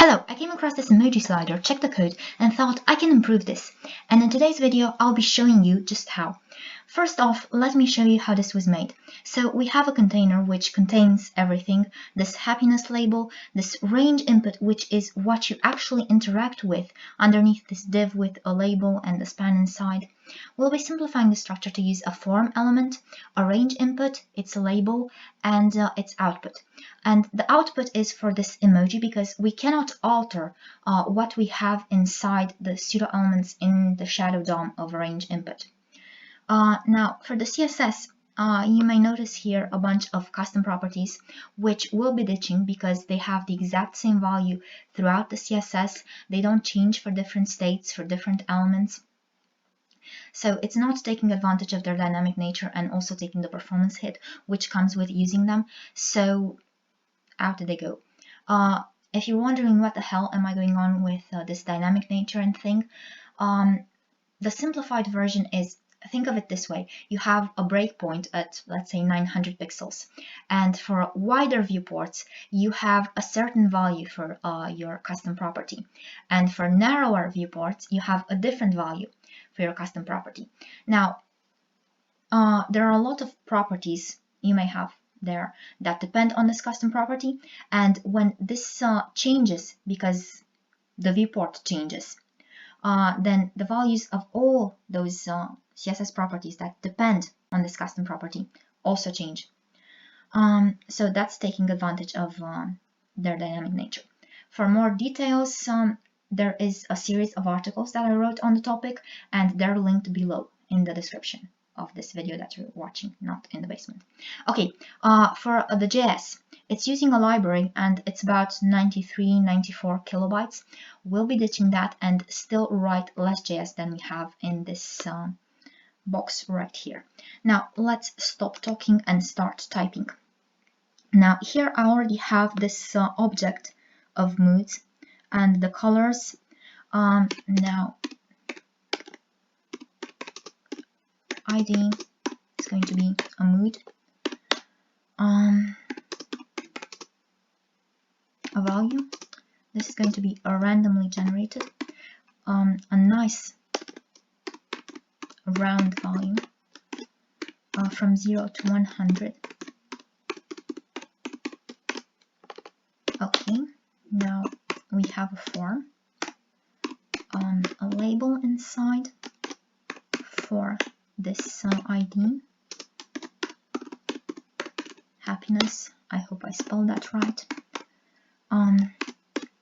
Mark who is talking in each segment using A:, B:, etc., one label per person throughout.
A: Hello, I came across this emoji slider, checked the code, and thought I can improve this. And in today's video, I'll be showing you just how. First off, let me show you how this was made. So we have a container which contains everything, this happiness label, this range input, which is what you actually interact with underneath this div with a label and the span inside. We'll be simplifying the structure to use a form element, a range input, its label, and its output. And the output is for this emoji because we cannot alter what we have inside the pseudo elements in the shadow DOM of range input. Now for the CSS, you may notice here a bunch of custom properties which we'll be ditching because they have the exact same value throughout the CSS. They don't change for different states, for different elements. So it's not taking advantage of their dynamic nature and also taking the performance hit which comes with using them. So out they go. If you're wondering what the hell am I going on with this dynamic nature and thing, the simplified version is, think of it this way. You have a breakpoint at, let's say, 900 pixels. And for wider viewports, you have a certain value for your custom property. And for narrower viewports, you have a different value for your custom property. Now, there are a lot of properties you may have there that depend on this custom property. And when this changes because the viewport changes, then the values of all those CSS properties that depend on this custom property also change. So that's taking advantage of their dynamic nature. For more details, there is a series of articles that I wrote on the topic, and they're linked below in the description of this video that you're watching, not in the basement. Okay, for the JS, it's using a library and it's about 94 kilobytes. We'll be ditching that and still write less JS than we have in this box right here. Now let's stop talking and start typing. Now here I already have this object of moods and the colors. Now ID is going to be a mood, a value. This is going to be a randomly generated, a nice round value from 0 to 100. Okay, now we have a form, a label inside for this ID, happiness, I hope I spelled that right,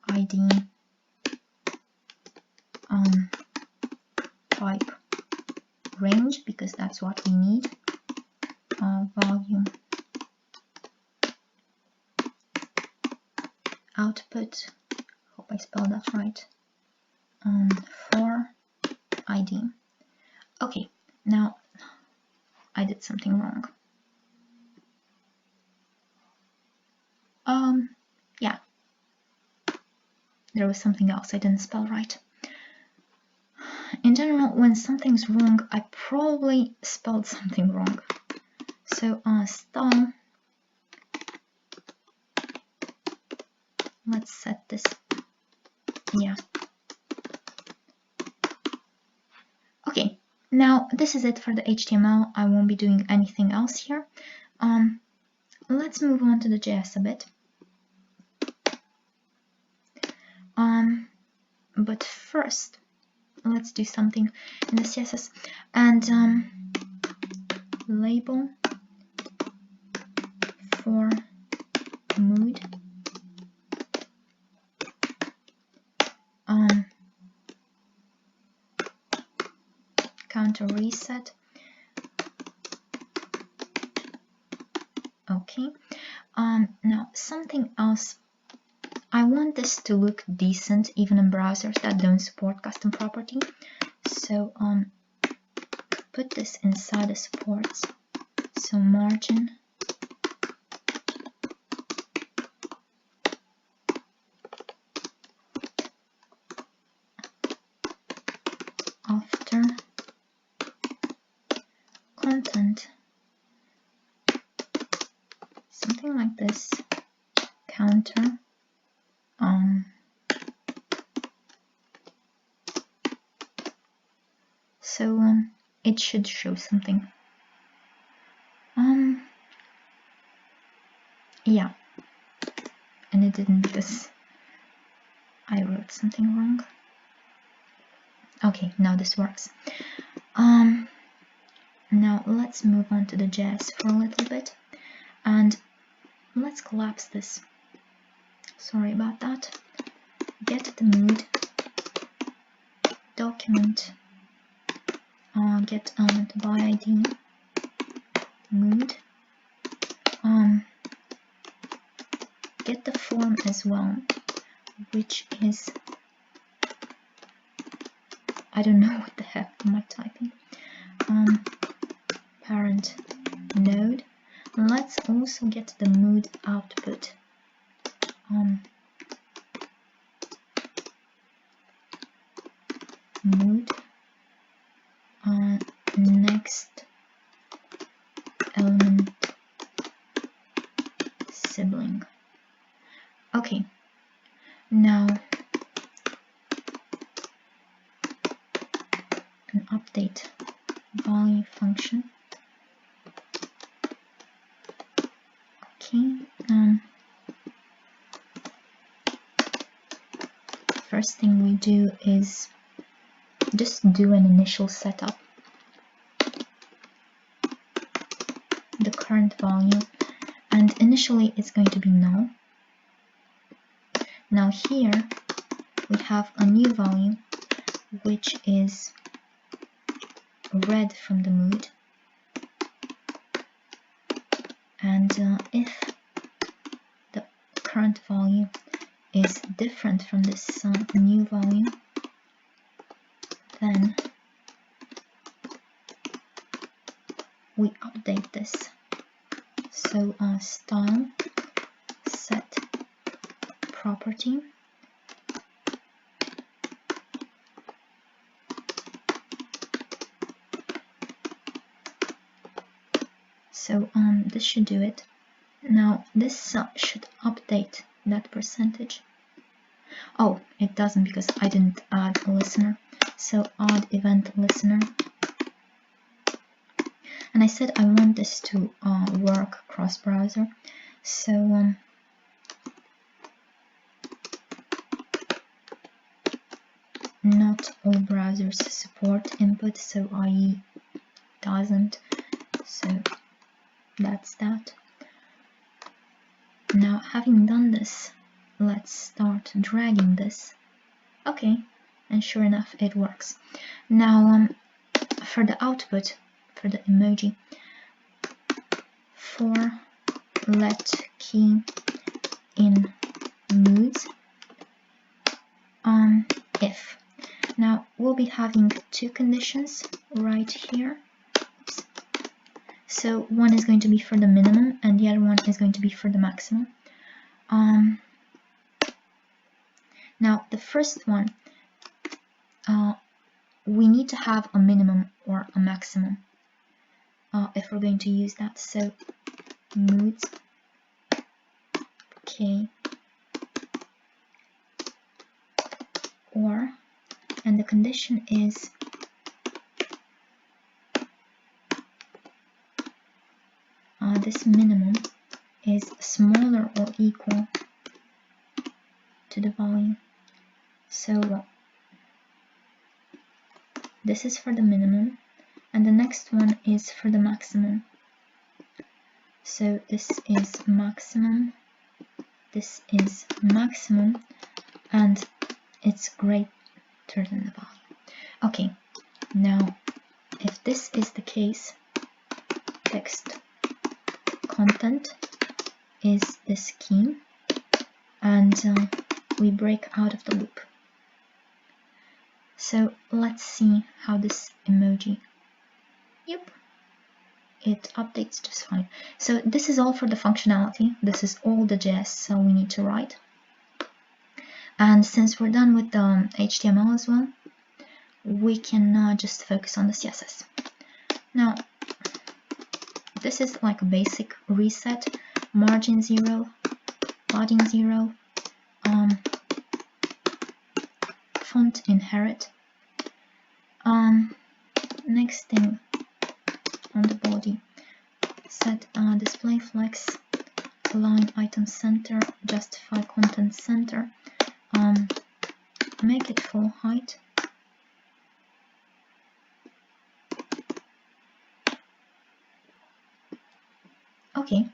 A: ID, type range, because that's what we need, value, output, hope I spelled that right, for ID. Okay, now I did something wrong. Yeah, there was something else I didn't spell right. In general, when something's wrong, I probably spelled something wrong. So style, let's set this, yeah. Okay, now this is it for the HTML. I won't be doing anything else here. Let's move on to the JS a bit. But first, let's do something in the CSS and label for mood, counter reset. Okay, now something else. I want this to look decent even in browsers that don't support custom property. So put this inside the supports. So margin after content, something like this, counter so it should show something. Yeah, and it didn't because I wrote something wrong. Okay, now this works. Now let's move on to the JS for a little bit, and let's collapse this. Sorry about that. Get the mood, document, get element by ID, mood, get the form as well, which is, I don't know what the heck am I typing. Parent node. Let's also get the mood output. Mood. Next element sibling. Okay, now an update value function. Okay, first thing we do is just do an initial setup. The current value, and initially it's going to be null. Now here we have a new value which is read from the mood, and if the current value is different from this new value, then we update this. So style set property, so this should do it. Now this should update that percentage. Oh, it doesn't because I didn't add a listener. So add event listener. And I said I want this to work cross-browser. So not all browsers support input, so IE doesn't. So that's that. Now having done this, let's start dragging this. Okay, and sure enough it works. Now for the output, for the emoji, for let key in moods, if. Now we'll be having two conditions right here. Oops. So one is going to be for the minimum and the other one is going to be for the maximum. Now the first one, we need to have a minimum or a maximum if we're going to use that. So moods, okay, or, and the condition is this minimum is smaller or equal to the value. So this is for the minimum, and the next one is for the maximum. So this is maximum, this is maximum, and it's greater than the value. Okay, now if this is the case, text content is this key, and we break out of the loop. So let's see how this emoji, yep, it updates just fine. So this is all for the functionality. This is all the JS we need to write. And since we're done with the HTML as well, we can just focus on the CSS. Now, this is like a basic reset, margin 0, padding 0, font inherit, next thing on the body, set display flex, align item center, justify content center, make it full height. Okay,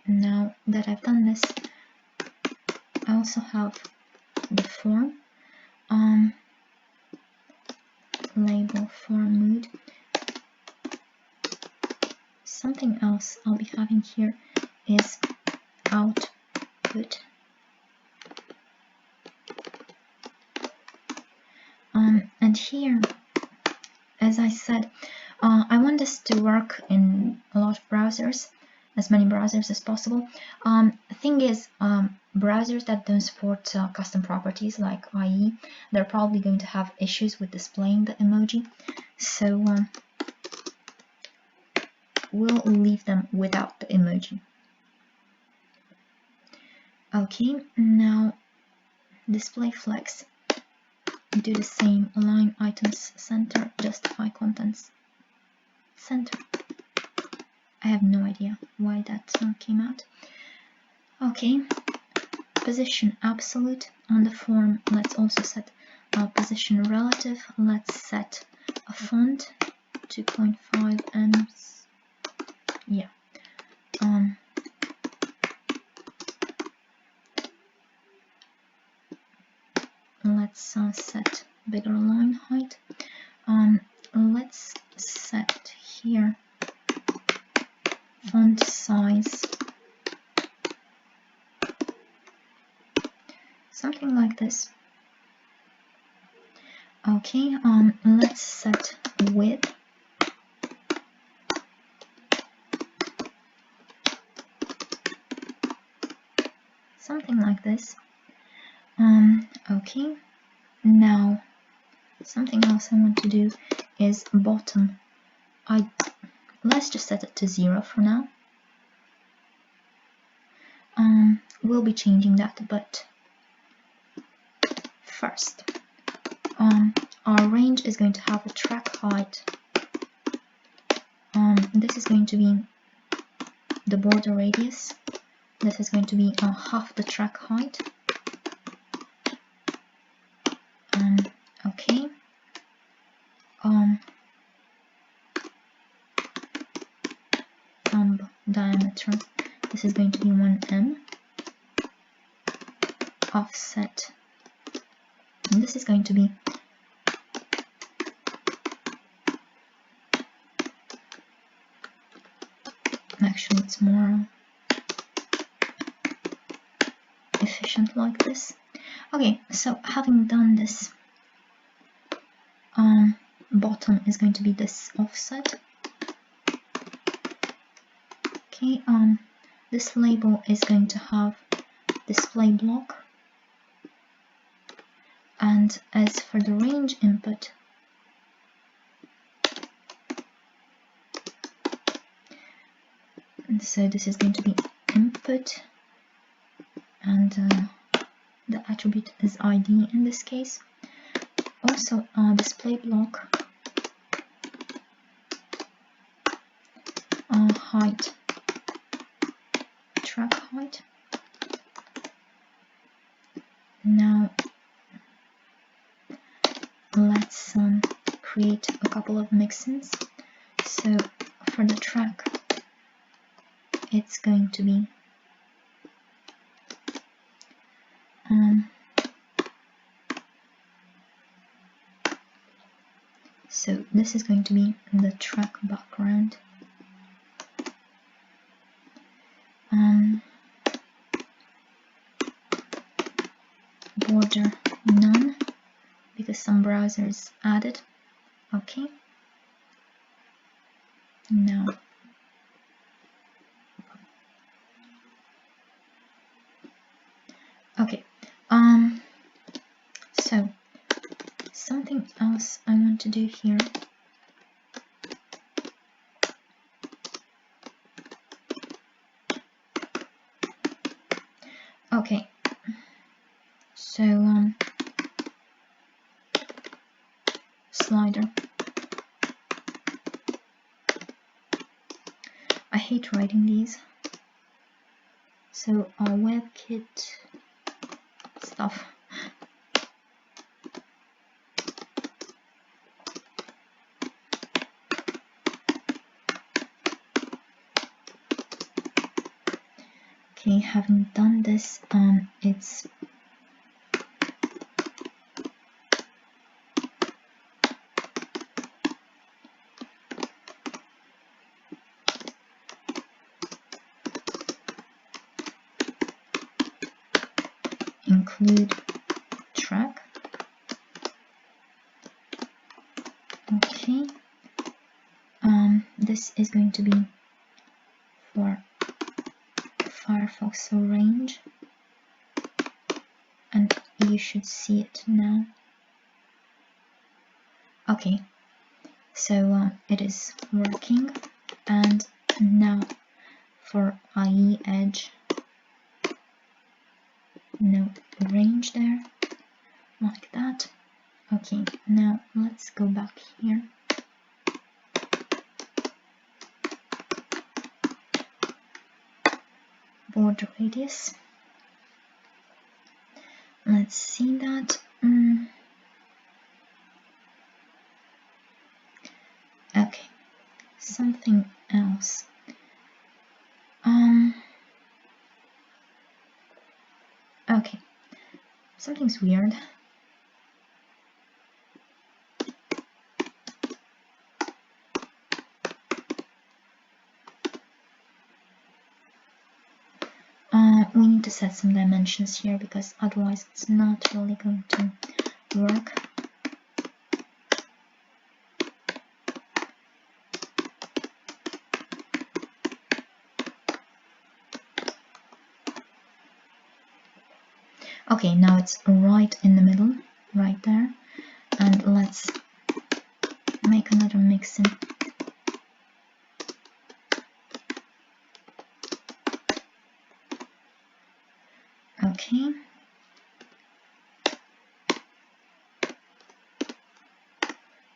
A: now that I've done this, I also have the form, label form mood. Something else I'll be having here is output. And here, as I said, I want this to work in a lot of browsers, as many browsers as possible. The thing is, browsers that don't support custom properties like IE, they're probably going to have issues with displaying the emoji. So we'll leave them without the emoji. Okay, now display flex. Do the same, align items center, justify contents center. I have no idea why that came out. Okay, position absolute. On the form, let's also set position relative. Let's set a font 2.5 and yeah. Let's set bigger line height. Let's set here font size, something like this. Okay, let's set width, something like this. Okay, now something else I want to do is bottom. Let's just set it to 0 for now. We'll be changing that, but first, our range is going to have a track height. This is going to be the border radius. This is going to be half the track height. Okay. Thumb diameter. This is going to be 1 m. Offset. And this is going to be actually it's more efficient like this. Okay, so having done this, bottom is going to be this offset. Okay, this label is going to have display block, and as for the range input, and so this is going to be input, and the attribute is ID in this case. Also, display block, height, track height. Now let's create a couple of mixins. So for the track, it's going to be so this is going to be the track background. Border none, because some browsers added. Okay. Now okay. So something else I want to do here. Okay. So slider. hate writing these. So WebKit stuff. Okay, having done this, it's include track. Okay, this is going to be for Firefox range, and you should see it now. Okay, so it is working, and now for IE Edge, no range there, like that. Okay, now let's go back here. Border radius. Let's see that. Okay, something else. Okay, something's weird. We need to set some dimensions here because otherwise it's not really going to work. Okay, now it's right in the middle, right there, and let's make another mixin. Okay.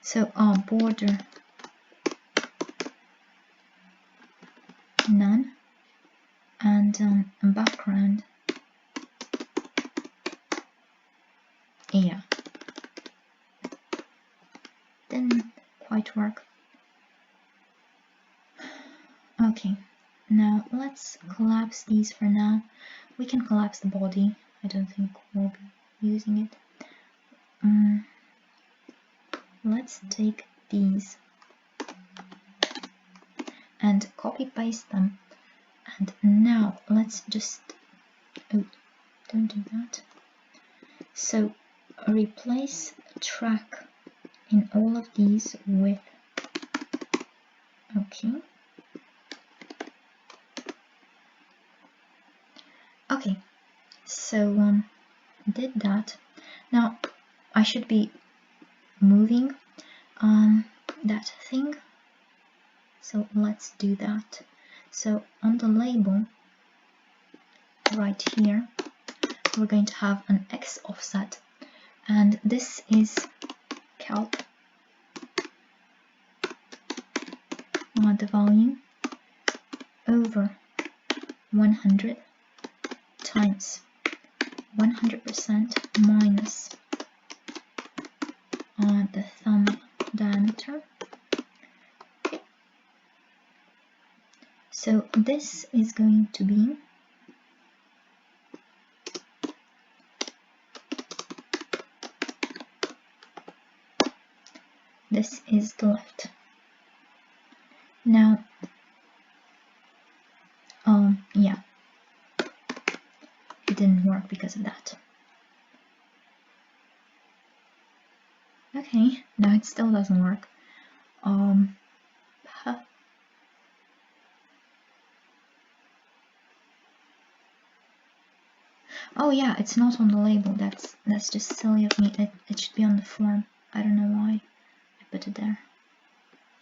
A: So our border none, and background, yeah, didn't quite work. Okay, now let's collapse these for now. We can collapse the body. I don't think we'll be using it. Let's take these and copy paste them, and now let's just, oh, don't do that. So replace track in all of these with, okay, okay, so did that. Now I should be moving that thing, so let's do that. So on the label right here, we're going to have an X offset, and this is calc the volume over 100 times 100% minus the thumb diameter. Okay. So this is going to be this is the left. Now yeah, it didn't work because of that. Okay, now it still doesn't work. Oh yeah, it's not on the label. That's just silly of me. It should be on the form. I don't know why I put it there.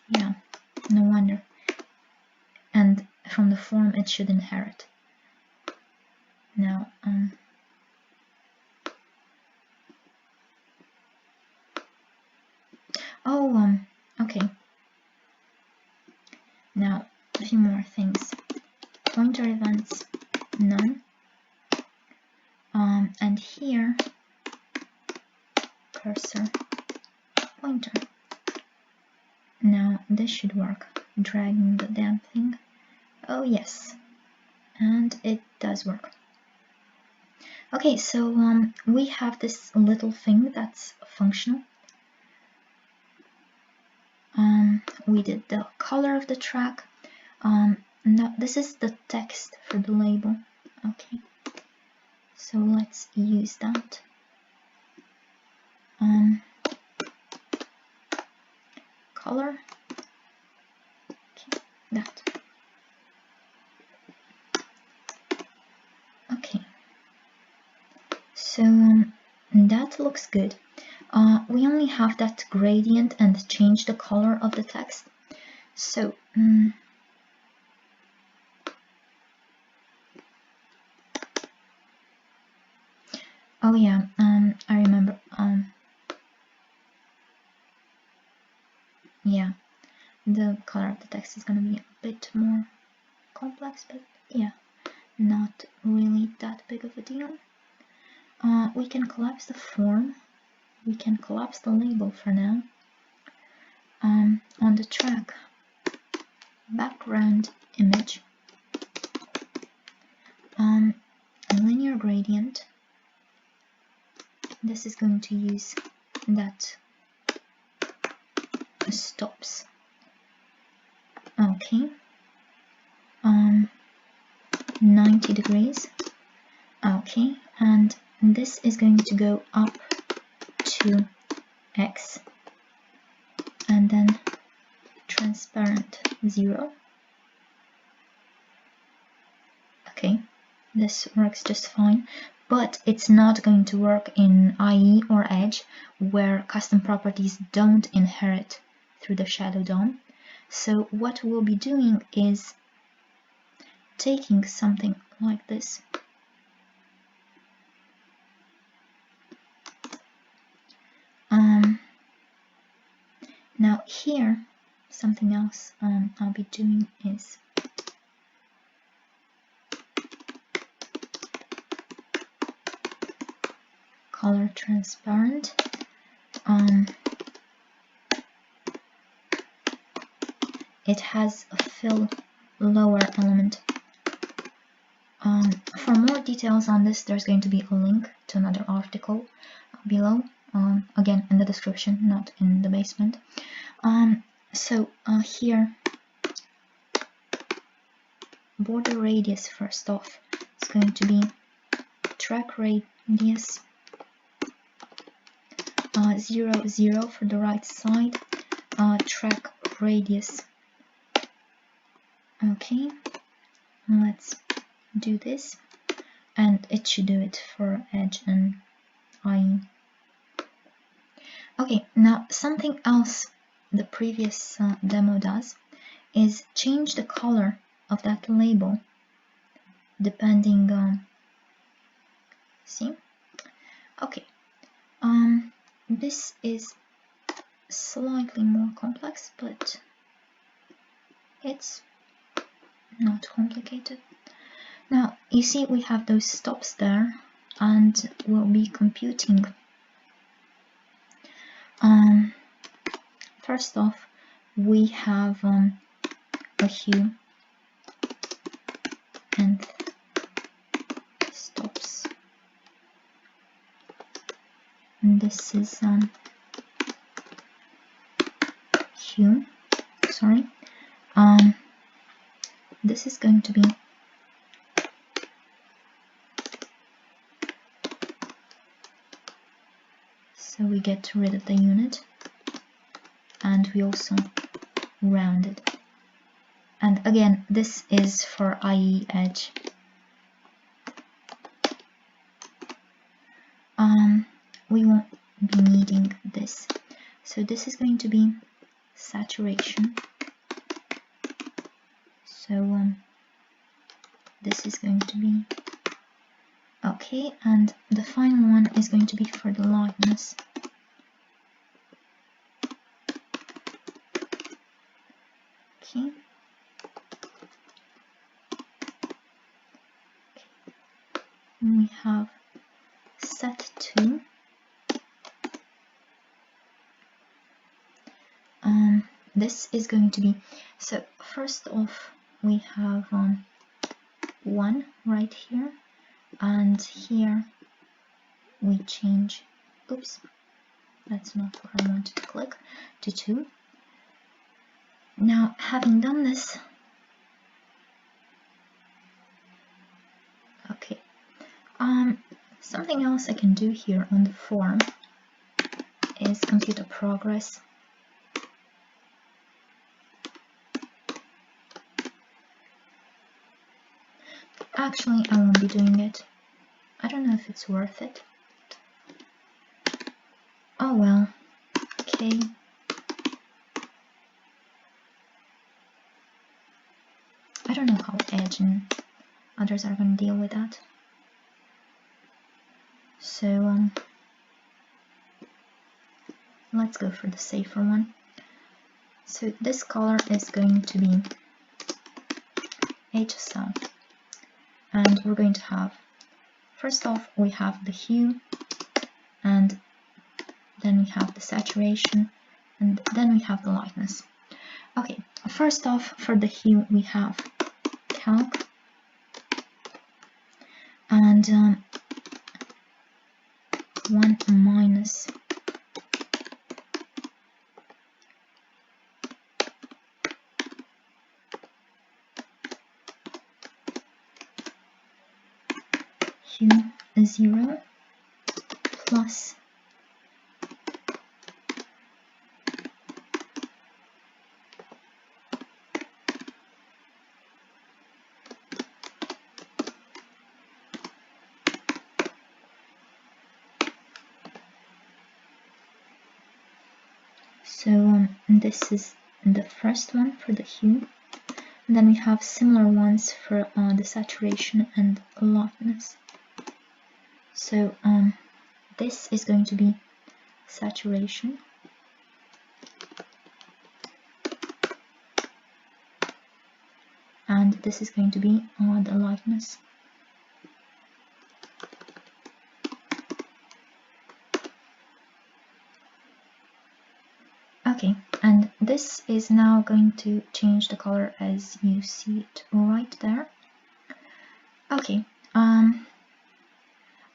A: Yeah, no wonder. And from the form it should inherit. Now okay. Now a few more things. pointer events, none. And here, cursor pointer. Now this should work. Dragging the damn thing. Oh yes, and it does work. Okay, so we have this little thing that's functional. We did the color of the track. Now this is the text for the label. Okay, so let's use that. Color. Okay, that. Okay, so that looks good. We only have that gradient and change the color of the text. So oh yeah, I remember. Yeah, the color of the text is gonna be a bit more complex, but yeah, not really that big of a deal. We can collapse the form. We can collapse the label for now. On the track, background image, a linear gradient. This is going to use that stops. Okay. 90 degrees. Okay, and this is going to go up to X, and then transparent 0. Okay, this works just fine, but it's not going to work in IE or Edge, where custom properties don't inherit through the shadow DOM. So what we'll be doing is taking something like this. Now here, something else I'll be doing is color transparent. It has a fill lower element. For more details on this, there's going to be a link to another article below, again in the description, not in the basement. So here, border radius first off is going to be track radius 0, 0 for the right side, track radius. Okay, let's do this, and it should do it for Edge and IE. Okay, now something else the previous demo does is change the color of that label depending on, see? Okay, this is slightly more complex, but it's not complicated. Now you see we have those stops there, and we'll be computing. First off, we have a hue and stops, and this is hue, sorry, this is going to be so we get rid of the unit, and we also round it. And again, this is for IE Edge. We won't be needing this, so this is going to be saturation. So this is going to be okay, and the final one is going to be for the lightness. Okay. we have set to. This is going to be, so first off we have 1 right here, and here we change, oops, that's not what I wanted to click, to 2. Now, having done this, okay, something else I can do here on the form is compute a progress. Actually, I won't be doing it. I don't know if it's worth it. Oh well, okay. I don't know how Edge and others are going to deal with that. So let's go for the safer one. So this color is going to be HSL, and we're going to have, first off we have the hue, and then we have the saturation, and then we have the lightness. Okay, first off for the hue we have calc, and 1 minus hue 0 plus so this is the first one for the hue, and then we have similar ones for the saturation and lightness. So this is going to be saturation, and this is going to be the lightness. Okay, and this is now going to change the color as you see it right there. Okay, one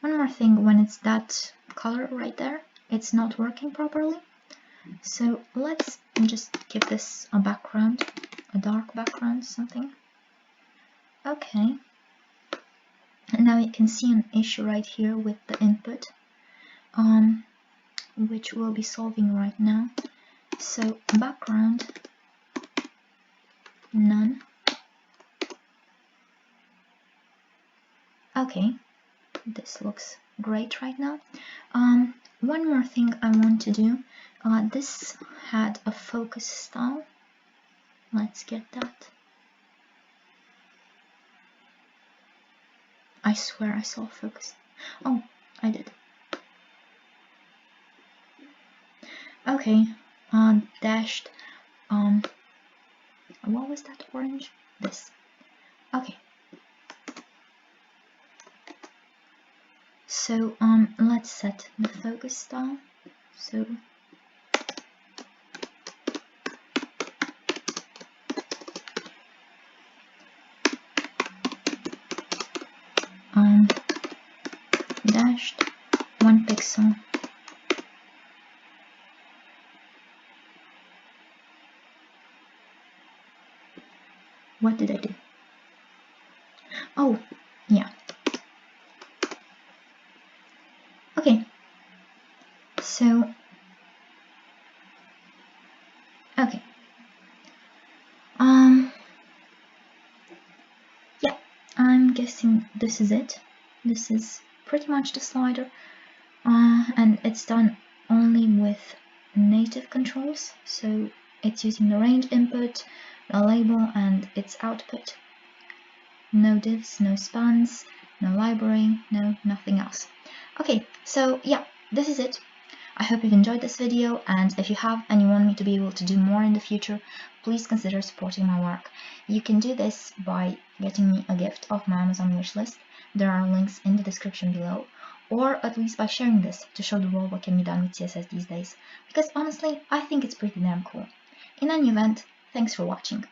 A: more thing, when it's that color right there, it's not working properly. So let's just give this a background, a dark background, something. Okay, and now you can see an issue right here with the input, which we'll be solving right now. So background none. Okay, this looks great right now. One more thing I want to do, this had a focus style. Let's get that. I swear I saw focus. Oh, I did. Okay, dashed, what was that orange? This. Okay. So let's set the focus style. So dashed 1 pixel. What did I do? Oh, yeah. Okay. So okay. Yeah, I'm guessing this is it. This is pretty much the slider, and it's done only with native controls. So it's using the range input, the label, and its output. No divs, no spans, no library, no nothing else. Okay, so yeah, this is it. I hope you've enjoyed this video, and if you have and you want me to be able to do more in the future, please consider supporting my work. You can do this by getting me a gift off my Amazon wishlist. There are links in the description below, or at least by sharing this to show the world what can be done with CSS these days, because honestly, I think it's pretty damn cool. In any event, thanks for watching.